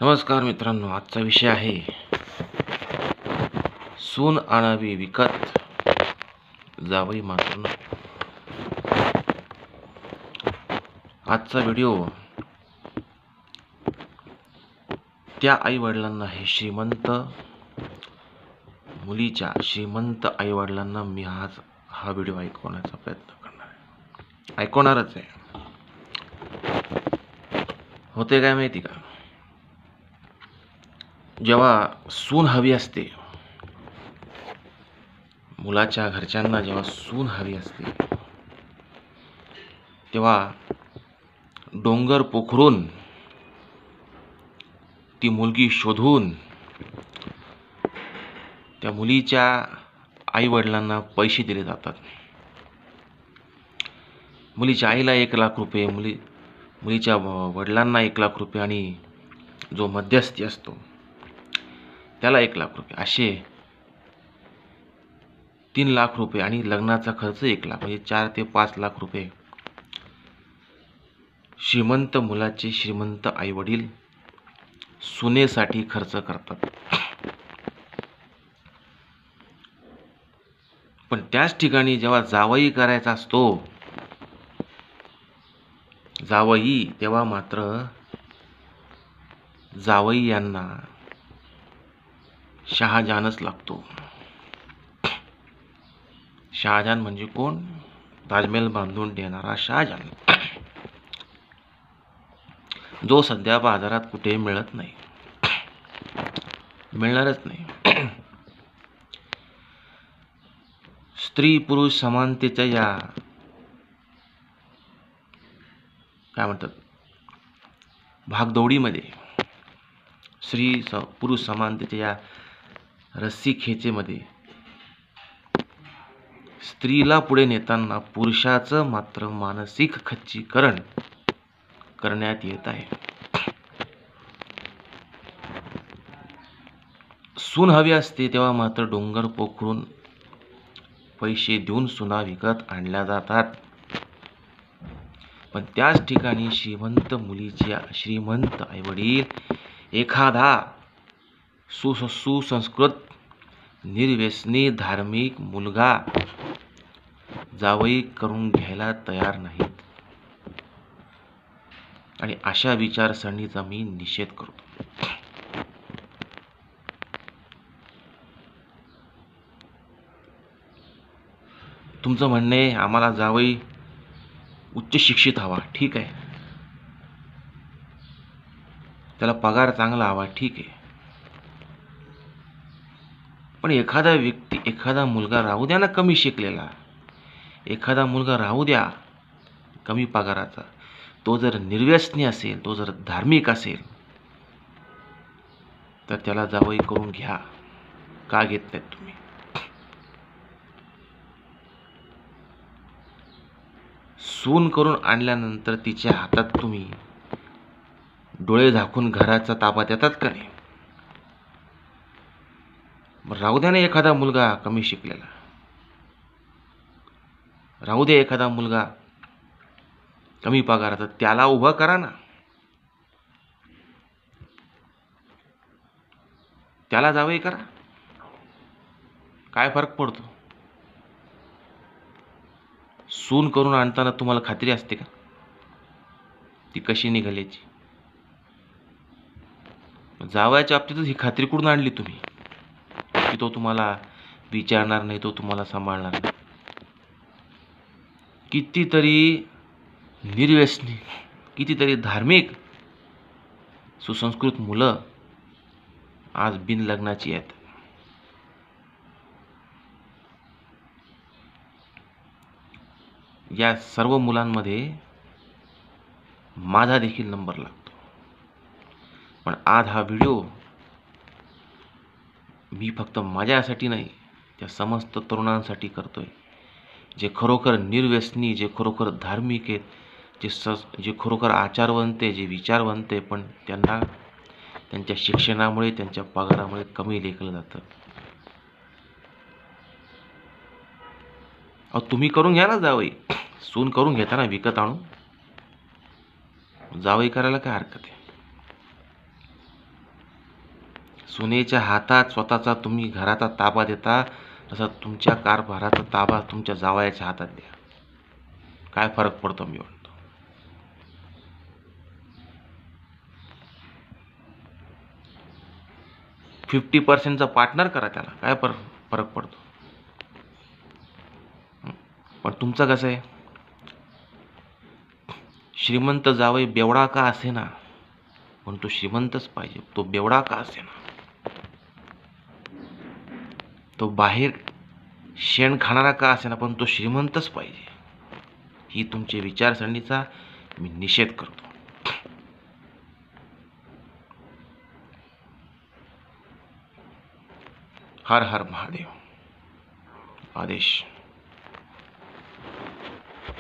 नमस्कार मित्रांनो, आजचा विषय आहे सून आणावी विकत, जावई मात्र न. आजचा व्हिडिओ त्या आई वडिलांना आहे, श्रीमंत मुलीच्या श्रीमंत आई वडिलांना मी आज हा व्हिडिओ ऐकवण्याचा प्रयत्न करणार आहे. ऐकवणारच आहे. होते काय माहिती का, जेव्हा सून हवी असते, मुलाच्या घरच्यांना जेव्हा सून हवी असते, तेव्हा डोंगर पोखरून ती मुलगी शोधून त्या मुलीच्या आई वडिलांना पैसे दिले जातात. मुलीच्या आईला 1,00,000 रुपये, मुलीच्या वडिलांना 1,00,000 रुपये आणि जो मध्यस्थी असतो त्याला 1,00,000 रुपये, असे 3,00,000 रुपये आणि लग्नाचा खर्च 1,00,000, म्हणजे 4 ते 5 लाख रुपये श्रीमंत मुलाचे श्रीमंत आई वडील सुनेसाठी खर्च करतात. पण त्याच ठिकाणी जेव्हा जावई करायचा असतो, जावई, तेव्हा मात्र जावई यांना शहाजहानच लागतो. शहाजहान म्हणजे कोण? ताजमहल बांधून देणारा शहाजहान, जो सध्या बाजारात कुठे मिळत नाही, मिळणारच नाही. स्त्री पुरुष समानतेच्या या काय म्हणतात भागदौडीमध्ये, पुरुष समानतेच्या या रस्सी खेचेमध्ये स्त्रीला पुढे नेताना पुरुषाचं मात्र मानसिक खच्चीकरण करण्यात येत आहे. सून हवी असते तेव्हा मात्र डोंगर पोखरून पैसे देऊन सुना विकत आणल्या जातात. पण त्याच ठिकाणी श्रीमंत मुलीच्या श्रीमंत आईवडील एखादा सुसंस्कृत निर्व्यसनी धार्मिक मुलगा जावई करून घ्यायला तयार नाहीत. आणि अशा विचारसरणीचा मी निषेध करतो. तुमचं म्हणणे, आम्हाला जावई उच्च शिक्षित हवा, ठीक आहे, त्याला पगार चांगला हवा, ठीक आहे, पण एखादा व्यक्ती, एखादा मुलगा राहू द्या ना कमी शिकलेला, एखादा मुलगा राहू द्या कमी पगाराचा, तो जर निर्व्यसनी असेल, तो जर धार्मिक असेल, तर त्याला जावई करून घ्या. का घेत नाहीत तुम्ही? सून करून आणल्यानंतर तिच्या हातात तुम्ही डोळे झाकून घराचा ताबा देतात का नाही? राहू द्या ना एखादा मुलगा कमी शिकलेला, राहू द्या एखादा मुलगा कमी पगाराचा, त्याला उभं करा ना, त्याला जावई करा. काय फरक पडतो? सून करून आणताना तुम्हाला खात्री असते का ती कशी निघाल्याची? जावयाच्या बाबतीतच ही खात्री कुठून आणली तुम्ही की तो तुम्हाला विचारणार नाही, तो तुम्हाला सांभाळणार नाही? कितीतरी निर्व्यसनी, कितीतरी धार्मिक सुसंस्कृत मुलं आज बिन लग्नाची आहेत. या सर्व मुलांमध्ये माझा देखील नंबर लागतो. पण आज हा व्हिडिओ मी फक्त माझ्यासाठी नाही, त्या समस्त तरुणांसाठी करतोय, जे खरोखर निर्व्यसनी, जे खरोखर धार्मिक आहेत, जे खरोखर आचारवंत आहे, जे विचारवंत आहे, पण त्यांना त्यांच्या शिक्षणामुळे, त्यांच्या पगारामुळे कमी लेखलं जातं. अहो, तुम्ही करून घ्या ना जावई. सून करून घेताना विकत आणून जावई करायला काय हरकत आहे? सुनेच्या हातात स्वतःचा तुम्ही घराचा ताबा देता, तसा तुमच्या कारभाराचा ताबा तुमच्या जावयाच्या हातात द्या. काय फरक पडतो मी म्हणतो. 50% पार्टनर करा त्याला, काय फरक पडतो. पण तुमचं कसं आहे, श्रीमंत जावई बेवडा का असेना, पण तो श्रीमंतच पाहिजे. तो बेवडा का असेना, तो बाहेर शेण खाणारा का असेना, पण तो श्रीमंतच पाहिजे. ही तुमच्या विचारसरणीचा मी निषेध करतो. हर हर महादेव. आदेश.